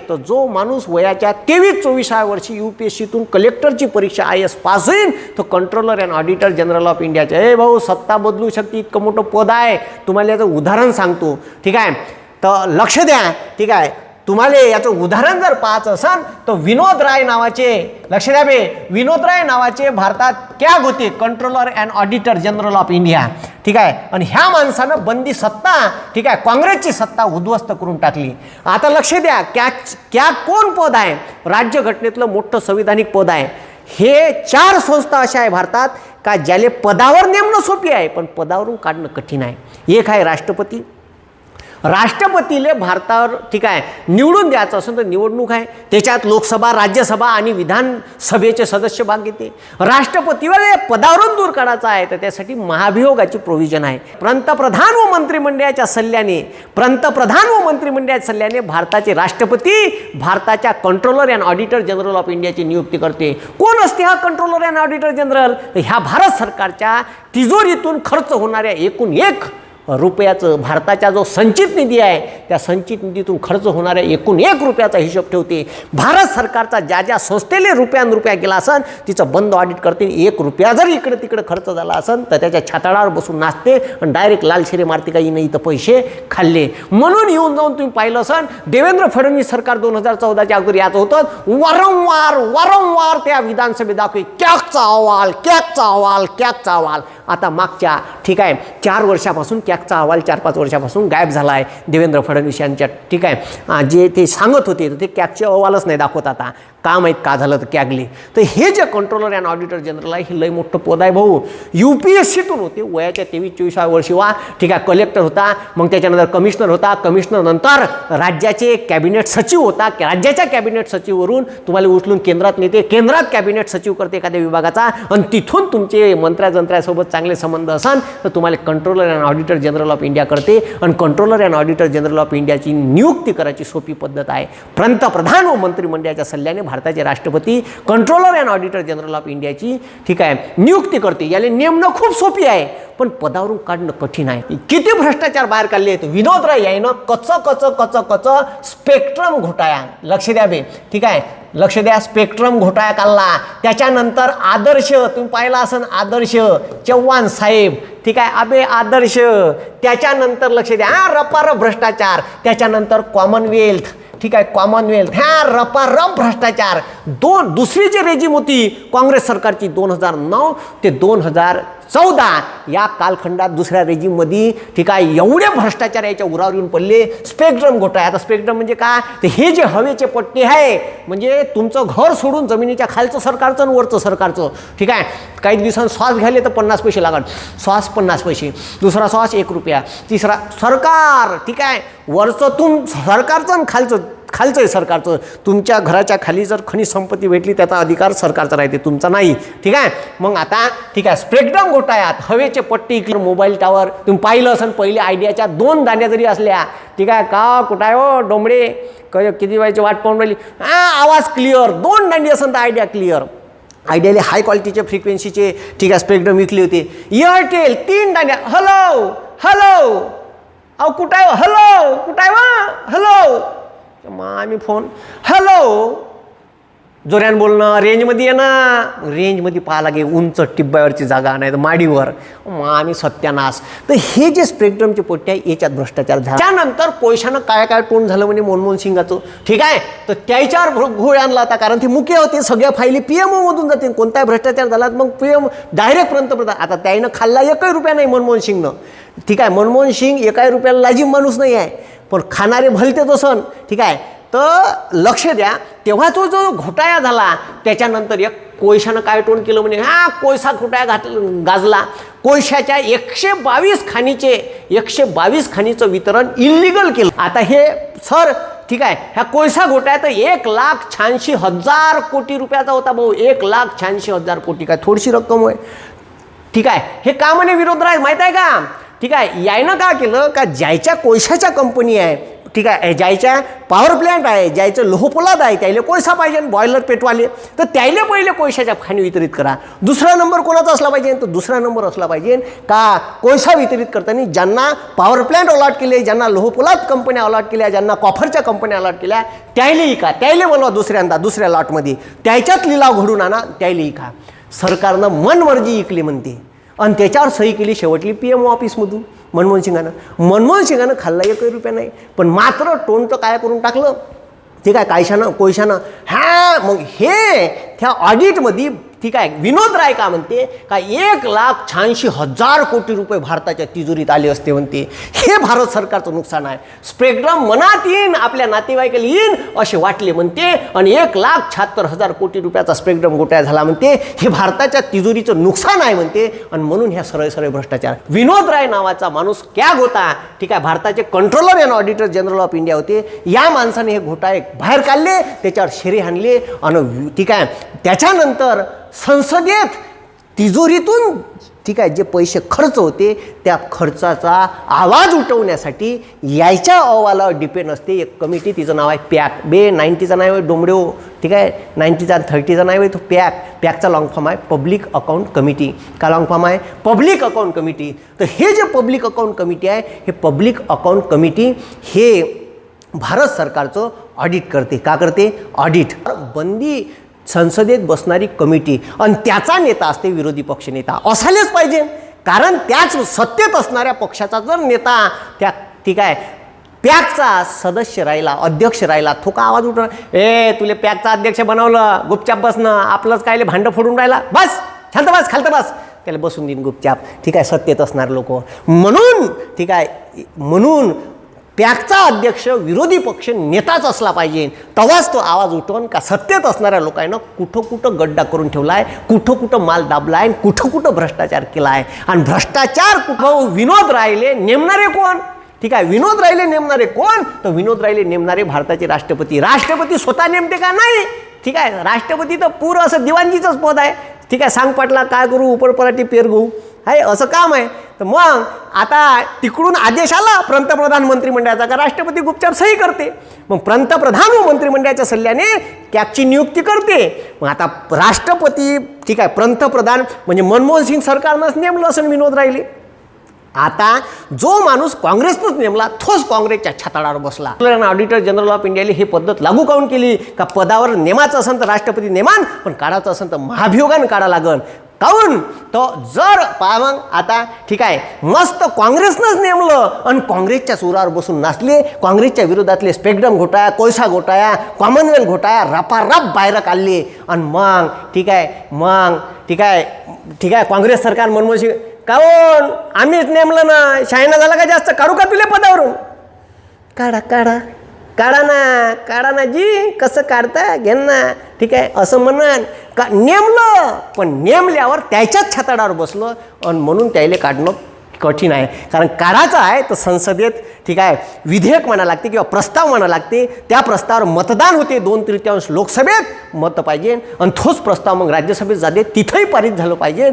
तर जो माणूस वयाच्या 23-24 वर्षी UPSCतून कलेक्टरची परीक्षा IAS पास होईल तो controller and auditor general of इंडियाचे. ए भाऊ, सत्ता बदलू शकते, इतकं मोठं पद आहे. तुम्हाला याचं उदाहरण सांगतो, ठीक आहे. तर लक्ष द्या, ठीक आहे. तुम्हाला याचं उदाहरण जर पाहायचं असेल तर विनोद राय नावाचे, लक्ष द्या बे, विनोद राय नावाचे भारतात कॅग होते, controller and auditor general of India, ठीक आहे. आणि ह्या माणसानं बंदी सत्ता, ठीक आहे, काँग्रेसची सत्ता उद्ध्वस्त करून टाकली. आता लक्ष द्या, कॅग कोण पद आहे? राज्यघटनेतलं मोठं संविधानिक पद आहे. हे 4 संस्था अशा आहे भारतात का ज्याले पदावर नेमणं सोपी आहे पण पदावरून काढणं कठीण आहे. एक आहे राष्ट्रपती. राष्ट्रपतीले भारतावर, ठीक आहे, निवडून द्यायचं असेल तर निवडणूक आहे, त्याच्यात लोकसभा, राज्यसभा आणि विधानसभेचे सदस्य भाग घेते. राष्ट्रपतीवर पदावरून दूर काढायचा आहे तर त्यासाठी महाभियोगाची प्रोव्हिजन आहे. पंतप्रधान व मंत्रिमंडळाच्या सल्ल्याने भारताचे राष्ट्रपती भारताच्या controller and auditor general of इंडियाची नियुक्ती करते. कोण असते हा कंट्रोलर अँड ऑडिटर जनरल? ह्या भारत सरकारच्या तिजोरीतून खर्च होणाऱ्या एकूण 1 रुपयाचं भारताचा जो संचित निधी आहे त्या संचित निधीतून खर्च होणाऱ्या एकूण 1 रुपयाचा हिशोब ठेवते. भारत सरकारचा ज्या संस्थेले रुपया गेला असेल तिचं बंद ऑडिट करते. 1 रुपया जर इकडे तिकडे खर्च झाला असेल तर त्याच्या छाताडावर बसून नाचते आणि डायरेक्ट लालशिरे मारते, काही नाही तर पैसे खाल्ले. म्हणून येऊन जाऊन तुम्ही पाहिलं असेल देवेंद्र फडणवीस सरकार 2014च्या अगोदर याचं होतं, वारंवार त्या विधानसभेत दाखवे कॅगचा अहवाल. आता मागच्या, ठीक आहे, 4 वर्षापासून कॅगचा अहवाल 4-5 वर्षापासून गायब झाला आहे देवेंद्र फडणवीस यांच्या, ठीक आहे. जे ते सांगत होते तर ते कॅगचे अहवालच नाही दाखवत. आता का माहीत का झालं तर कॅगले. तर हे जे कंट्रोलर अँड ऑडिटर जनरल आहे हे लय मोठं पद आहे भाऊ. UPSCतून होते, वयाच्या 23-24 वर्षी, ठीक आहे, कलेक्टर होता, मग त्याच्यानंतर कमिशनर होता, कमिशनर नंतर राज्याचे कॅबिनेट सचिव होता, राज्याच्या कॅबिनेट सचिववरून तुम्हाला उचलून केंद्रात नेते, केंद्रात कॅबिनेट सचिव करते एखाद्या विभागाचा, आणि तिथून तुमचे मंत्र्याजंत्र्यासोबत चांगले संबंध असाल तर तुम्हाला controller and auditor general of India करते. आणि controller and auditor general of इंडियाची नियुक्ती करायची सोपी पद्धत आहे. पंतप्रधान व मंत्रिमंडळाच्या सल्ल्याने भारताचे राष्ट्रपती controller and auditor general of इंडियाची, ठीक आहे, नियुक्ती करते. याला नेमणं खूप सोपी आहे पण पदावरून काढणं कठीण आहे. किती भ्रष्टाचार बाहेर काढले आहेत. विनोद राय यानं कच स्पेक्ट्रम घोटाळा, लक्ष द्या बे, ठीक आहे, लक्ष द्या, स्पेक्ट्रम घोटाळा काढला. त्याच्यानंतर आदर्श, तुम्ही पाहिला असेल आदर्श चव्हाण साहेब, ठीक आहे, अबे आदर्श. त्याच्यानंतर लक्ष द्या, रपारप भ्रष्टाचार. त्याच्यानंतर कॉमनवेल्थ, ठीक आहे, कॉमनवेल्थ, ह्या रपारप भ्रष्टाचार. दुसरी जी रेजिम होती काँग्रेस सरकारची 2009 ते 2014 या कालखंडात दुसऱ्या रेजिममध्ये, ठीक आहे, एवढे भ्रष्टाचार याच्या उरावर येऊन पडले. स्पेक्ट्रम घोटाळा. आता स्पेक्ट्रम म्हणजे काय? तर हे जे हवेचे पट्टे आहे म्हणजे तुमचं घर सोडून जमिनीच्या खालचं सरकारचं आणि वरचं सरकारचं, ठीक आहे. काही दिवसांत श्वास घ्यायले तर 50 पैसे लागत, श्वास 50 पैसे, दुसरा श्वास 1 रुपया, तिसरा सरकार, ठीक आहे, वरचं सरकारचं आणि खालचं आहे सरकारचं. तुमच्या घराच्या खाली जर खनिज संपत्ती भेटली त्याचा अधिकार सरकारचा राहते, तुमचा नाही, ठीक आहे. मग आता, ठीक आहे, स्पेक्ट्रम घोटाळ्यात हवेचे पट्टे, इकडे मोबाईल टावर तुम्ही पाहिलं असेल. पहिले आयडियाच्या 2 दाण्या जरी असल्या, ठीक आहे, का कुठं आहे हो डोंबडे, किती वेळची वाट पाहून राहिली, आवाज क्लिअर, 2 दांडी असेल तर आयडिया क्लिअर. आयडियाले हाय क्वालिटीचे फ्रिक्वेन्सीचे, ठीक आहे, स्पेक्ट्रम विकले होते. एअरटेल 3 दांड्या, हॅलो अहो कुठं आहे, हॅलो कुठं आहे वा, हॅलो. मग आम्ही फोन, हॅलो, जोऱ्यानं बोलणं, रेंजमध्ये ये ना. रेंजमध्ये पाहा लागे, उंच टिब्ब्यावरची जागा नाही तर माडीवर. मग आम्ही सत्यानाश. तर हे जे स्पेक्ट्रमचे पोट्टे आहे याच्यात भ्रष्टाचार झाला. त्यानंतर पैशानं काय टोन झालं म्हणजे मनमोहन सिंगाचं, ठीक आहे. तर त्याच्यावर घोळ आणला होता कारण ते मुख्य होते, सगळ्या फायली PMOमधून जातील. कोणताही भ्रष्टाचार झाला मग PM डायरेक्ट पंतप्रधान. आता त्यानं खाल्ला 1 रुपया नाही मनमोहन सिंगनं, ठीक आहे. मनमोहन सिंग 1 रुपयाला लाजीम माणूस नाही आहे पण खाणारे भलतेच असन, ठीक आहे. तर लक्ष द्या, तेव्हा तो जो घोटाळा झाला त्याच्यानंतर एक कोळशानं काय टोन केलं म्हणजे कोळसा घोटाळा गाजला. कोळशाच्या 122 खाणीचं वितरण इल्लीगल केलं. आता हे सर, ठीक आहे, ह्या कोळसा घोटाळ्यात 1,86,000 कोटी रुपयाचा होता भाऊ. 1,86,000 कोटी काय थोडीशी रक्कम होय, ठीक आहे. हे का म्हणे विरोध राय माहीत आहे का, ठीक आहे. यायनं का केलं का ज्याच्या कोळशाच्या कंपनी आहे, ठीक आहे, ज्याच्या पॉवर प्लॅन्ट आहे, ज्याचं लोहपोलाद आहे, त्याला कोळसा पाहिजे, बॉयलर पेटवाले, तर त्याला पहिले कोळशाच्या खाणी वितरित करा. दुसरा नंबर कोणाचा असला पाहिजे, तर दुसरा नंबर असला पाहिजे का कोळसा वितरित करताना ज्यांना पॉवर प्लॅन्ट अलॉट केले, ज्यांना लोहपोलाद कंपन्या अलॉट केल्या, ज्यांना कॉफरच्या कंपन्या अलॉट केल्या, त्याला का त्याला बोलवा दुसऱ्या लॉटमध्ये, त्याच्यात लिलाव घडून आणा, त्याला का. सरकारनं मनमर्जी इकली म्हणते आणि त्याच्यावर सही केली शेवटली PM ऑफिसमधून मनमोहन सिंगानं खाल्ला 1 रुपया नाही, पण मात्र टोनचं काय करून टाकलं, ठीक आहे, कोळशानं. मग हे त्या ऑडिटमध्ये, ठीक आहे, विनोद राय का म्हणते का 1,86,000 कोटी रुपये भारताच्या तिजोरीत आले असते म्हणते. हे भारत सरकारचं नुकसान आहे. स्पेक्ट्रम मनात येईन, आपल्या नातेवाईकाला येईन असे वाटले म्हणते, आणि 1,76,000 कोटी रुपयाचा स्पेक्ट्रम घोटाळा झाला म्हणते. हे भारताच्या तिजोरीचं नुकसान आहे म्हणते, आणि म्हणून ह्या सरळ भ्रष्टाचार. विनोद राय नावाचा माणूस कॅग होता, ठीक आहे, भारताचे controller and auditor general of India होते. या माणसाने हे घोटाळे बाहेर काढले, त्याच्यावर शेरे हाणले, आणि ठीक आहे, त्याच्यानंतर संसदेत तिजोरीतून, ठीक आहे, जे पैसे खर्च होते त्या खर्चाचा आवाज उठवण्यासाठी यायच्या अहवालावर डिपेंड असते एक कमिटी. तिचं नाव आहे पॅक. 90चं नाव आहे डोंबडेव, ठीक आहे, 90चा 30चा नाव आहे तो पॅकचा लॉंग फॉर्म आहे पब्लिक अकाउंट कमिटी. का लॉंग फॉर्म आहे पब्लिक अकाउंट कमिटी. तर हे जे पब्लिक अकाउंट कमिटी आहे, हे पब्लिक अकाउंट कमिटी हे भारत सरकारचं ऑडिट करते. का करते? ऑडिट. बंदी संसदेत बसणारी कमिटी आणि त्याचा नेता असते विरोधी पक्ष नेता. असायलाच पाहिजे, कारण त्याच सत्तेत असणाऱ्या पक्षाचा जर नेता त्या, ठीक आहे, पॅकचा सदस्य राहिला, अध्यक्ष राहिला, तो का आवाज उठव, तुले पॅकचा अध्यक्ष बनवलं, गुपचाप बसणं, आपलंच कायले भांडं फोडून राहिला, बस शांत बस, खालतं बस, त्याला बसून देईन गुपचाप, ठीक आहे, सत्तेत असणारे लोक. म्हणून, ठीक आहे, म्हणून पॅकचा अध्यक्ष विरोधी पक्ष नेताच असला पाहिजे, तेव्हाच तो आवाज उठवून का सत्तेत असणाऱ्या लोकांना कुठं गड्डा करून ठेवला आहे, कुठं माल दाबला आहे, कुठं भ्रष्टाचार केला आहे. आणि भ्रष्टाचार विनोद रायले नेमणारे कोण? ठीक आहे, विनोद रायले नेमणारे कोण? तर विनोद रायले नेमणारे भारताचे राष्ट्रपती. राष्ट्रपती स्वतः नेमते का? नाही. ठीक आहे, राष्ट्रपती तर पूर्ण असं दिवाणजीचंच पद आहे. ठीक आहे, सांग पाटला काय करू, उपरपराठी पेर घेऊ, आहे असं काम आहे. तर मग आता तिकडून आदेश आला पंतप्रधान मंत्रिमंडळाचा का राष्ट्रपती गुपचाप सही करते. मग पंतप्रधान व मंत्रिमंडळाच्या सल्ल्याने कॅगची नियुक्ती करते. मग आता राष्ट्रपती, ठीक आहे, पंतप्रधान म्हणजे मनमोहन सिंग सरकारनंच नेमलं असं विनोद राहिले. आता जो माणूस काँग्रेसनंच नेमला तोच काँग्रेसच्या छाताडावर बसला. ऑडिटर जनरल ऑफ इंडियाने ही पद्धत लागू काऊन केली का पदावर नेमाचं असेल तर राष्ट्रपती नेमान, पण काढायचं असेल तर महाभियोगानं काढा लागन. काऊन? तो जर मग आता, ठीक आहे, मस्त काँग्रेसनंच नेमलं आणि काँग्रेसच्या सुरावर बसून नाचले, काँग्रेसच्या विरोधातले स्पेक्ट्रम घोटाळा, कोळसा घोटाळा, कॉमनवेल्थ घोटाळा रपारप बाहेर काढले. आणि मग ठीक आहे, काँग्रेस सरकार मनमोहन सिंग, काऊन आम्हीच नेमलं ना, शायना झाला का जास्त, काढू का तुला पदावरून? काढा ना जी, कसं काढता घेन ना, ठीक आहे, असं म्हणन का नेमलं, पण नेमल्यावर त्याच्याच छाताडावर बसलं आणि म्हणून त्याला काढणं कठीण आहे. कारण काढायचं आहे तर संसदेत, ठीक आहे, विधेयक म्हणा लागते किंवा प्रस्ताव म्हणा लागते, त्या प्रस्तावावर मतदान होते, 2/3 लोकसभेत मत पाहिजे आणि तोच प्रस्ताव मग राज्यसभेत जाते, तिथंही पारित झालं पाहिजे,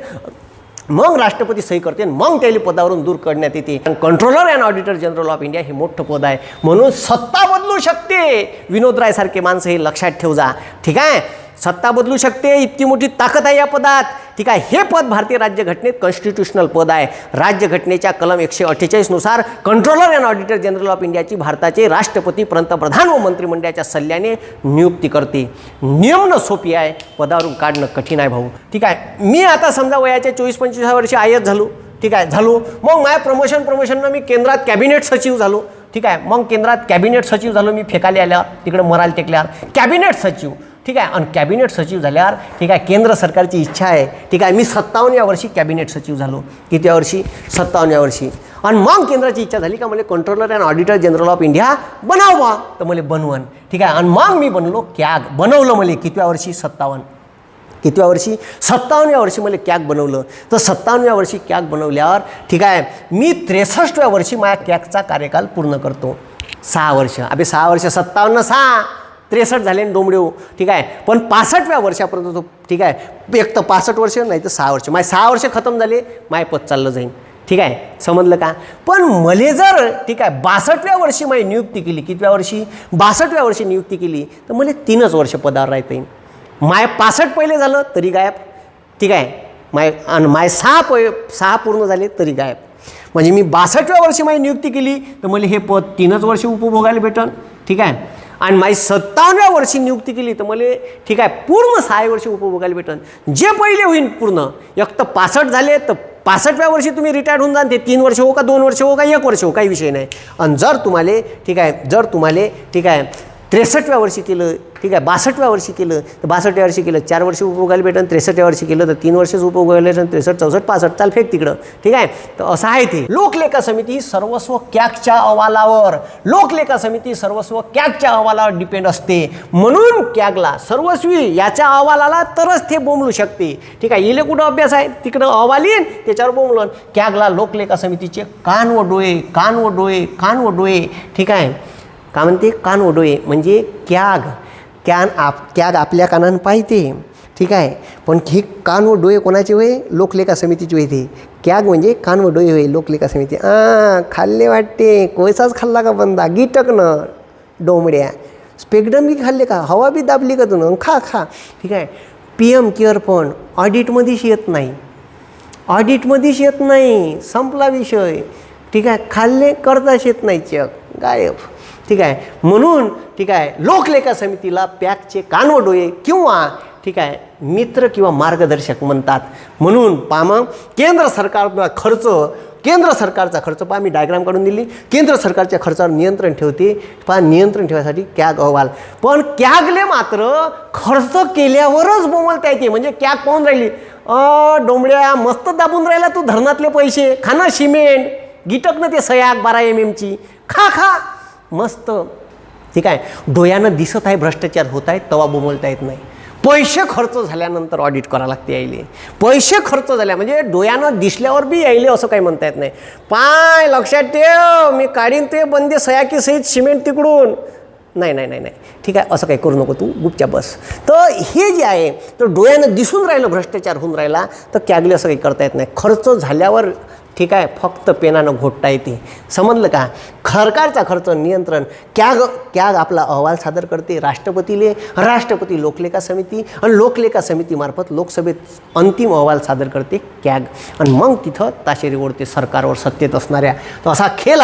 मग राष्ट्रपती सही करते, मग त्याला पदावरून दूर करण्यात येते. Controller and auditor general of India हे मोठं पद आहे, म्हणून सत्ता बदलू शकते. विनोद राय सारखे माणसं हे लक्षात ठेव जा. ठीक आहे, सत्ता बदलू शकते, इतकी मोठी ताकद आहे या पदात. ठीक आहे, हे पद भारतीय राज्यघटनेत कॉन्स्टिट्यूशनल पद आहे. राज्यघटनेच्या कलम 148 नुसार controller and auditor general of इंडियाची भारताचे राष्ट्रपती, पंतप्रधान व मंत्रिमंडळाच्या सल्ल्याने नियुक्ती करते. नियमनं सोपी आहे, पदावरून काढणं कठीण आहे भाऊ. ठीक आहे, मी आता समजा वयाच्या 24-25 वर्षी आयएस झालो. ठीक आहे, मग माझ्या प्रमोशननं मी केंद्रात कॅबिनेट सचिव झालो. ठीक आहे, मग केंद्रात कॅबिनेट सचिव झालो मी, फेकाले आल्यावर तिकडे मराल टेकल्यावर कॅबिनेट सचिव. ठीक आहे, आणि कॅबिनेट सचिव झाल्यावर, ठीक आहे, केंद्र सरकारची इच्छा आहे. ठीक आहे, मी 57व्या वर्षी कॅबिनेट सचिव झालो. कितव्या वर्षी? 57व्या वर्षी. आणि मग केंद्राची इच्छा झाली का मला controller and auditor general of India बनावा, तर मला बनवण. ठीक आहे, आणि मग मी बनलो कॅग. बनवलं मला कितव्या वर्षी? 57. कितव्या वर्षी? 57व्या वर्षी मला कॅग बनवलं. तर 57व्या वर्षी कॅग बनवल्यावर, ठीक आहे, मी 63व्या वर्षी माझ्या कॅगचा कार्यकाल पूर्ण करतो. 6 वर्ष. 6 वर्ष, 57, 6, 63 झाले डोंबडेव. ठीक आहे, पण 65व्या वर्षापर्यंत तो, ठीक आहे, एक तर 65 वर्ष नाही तर 6 वर्ष, माझे 6 वर्ष खतम झाले, माय पद चाललं जाईन. ठीक आहे, समजलं का? पण मले जर ठीक आहे 62व्या वर्षी माझी नियुक्ती केली, कितव्या वर्षी? 62व्या वर्षी नियुक्ती केली तर मला 3च वर्ष पदावर राहता येईल. माय 65 पहिले झालं तरी गायब, ठीक आहे, माय 6 पूर्ण झाले तरी गायब. म्हणजे मी 62व्या वर्षी माझी नियुक्ती केली तर मला हे पद 3च वर्ष उपभोगायला भेटन, ठीक आहे. आणि माझी 57व्या वर्षी नियुक्ती केली तर मला ठीक आहे पूर्ण 6 वर्ष उपभोगायला भेटन. जे पहिले होईल पूर्ण, एक तर 65 झाले तर 65व्या वर्षी तुम्ही रिटायर्ड होऊन जा, ते 3 वर्ष हो का 2 वर्ष हो का 1 वर्ष हो, काही विषय नाही. आणि जर तुम्हाला ठीक आहे, जर तुम्हाला ठीक आहे 63व्या वर्षी केलं, ठीक आहे 62व्या वर्षी केलं तर 62व्या वर्षी केलं 4 वर्ष उपभोगायला भेटन, 63व्या वर्षी केलं तर 3 वर्षच उपभोगायला भेटन, 63, 64, 65 चाल फेक तिकडं, ठीक आहे. तर असं आहे ते. लोकलेखा समिती सर्वस्व कॅगच्या अहवालावर, लोकलेखा समिती सर्वस्व कॅगच्या अहवालावर डिपेंड असते. म्हणून कॅगला सर्वस्वी याच्या अहवालाला तरच ते बोंबलू शकते, ठीक आहे. इले कुठं अभ्यास आहे, तिकडं अहवाल येईन त्याच्यावर बोंबलन. कॅगला लोकलेखा समितीचे कान व डोळे, कान व डोळे, कान व डोळे, ठीक आहे. का म्हणते कान व डोळे म्हणजे कॅग आपल्या कानानं पाहिजे, ठीक आहे. पण हे कान व डोळे कोणाचे होय? लोकलेखा समितीचे होय. ते कॅग म्हणजे कान व डोळे होय लोकलेखा समिती. खाल्ले वाटते, कोळसाच खाल्ला का बंदा, गिटकनं डोंबड्या, स्पेक्डम बी खाल्ले का, हवा बी दाबली का तुनं, खा, ठीक आहे. PM केअर पण ऑडिटमध्येच येत नाही, ऑडिटमध्येच येत नाही, संपला विषय, ठीक आहे. खाल्ले करताच येत नाही, चेक गायब, ठीक आहे. म्हणून ठीक आहे लोकलेखा समितीला पॅगचे कान व डोळे किंवा ठीक आहे मित्र किंवा मार्गदर्शक म्हणतात. म्हणून पाम केंद्र सरकारचा खर्च पहा, मी डायग्राम काढून दिली. केंद्र सरकारच्या खर्चावर नियंत्रण ठेवते, पहा नियंत्रण ठेवण्यासाठी कॅग अहवाल. पण कॅगले मात्र खर्च केल्यावरच बोंबलता येते. म्हणजे कॅग पाहून राहिली, डोंबड्या मस्त दाबून राहिला तू धरणातले पैसे, खाना सिमेंट गिटकनं ते सयाग 12 MM खा मस्त, ठीक आहे. डोळ्यानं दिसत आहे भ्रष्टाचार होत आहे तेव्हा बोंबलता येत नाही. पैसे खर्च झाल्यानंतर ऑडिट करावं लागते यायले. पैसे खर्च झाल्या म्हणजे डोळ्यानं दिसल्यावर बी यायले असं काही म्हणता येत नाही. पाय लक्षात ठेव, मी काढीन ते बंदे सयाकी सहित सिमेंट तिकडून, नाही, ठीक आहे. असं काही करू नको, तू गुपचाप बस. तर हे जे आहे तर डोळ्यानं दिसून राहिलं भ्रष्टाचार होऊन राहिला तर कॅगले असं काही करता येत नाही. खर्च झाल्यावर ठीक आहे फक्त पेनानं घोटता येते, समजलं का? सरकारचा खर्च नियंत्रण कॅग आपला अहवाल सादर करते राष्ट्रपतीले, राष्ट्रपती लोकलेखा समिती आणि लोकलेखा समितीमार्फत लोकसभेत अंतिम अहवाल सादर करते कॅग. आणि मग तिथं ताशेरी ओढते सरकारवर सत्तेत असणाऱ्या. तो असा खेळ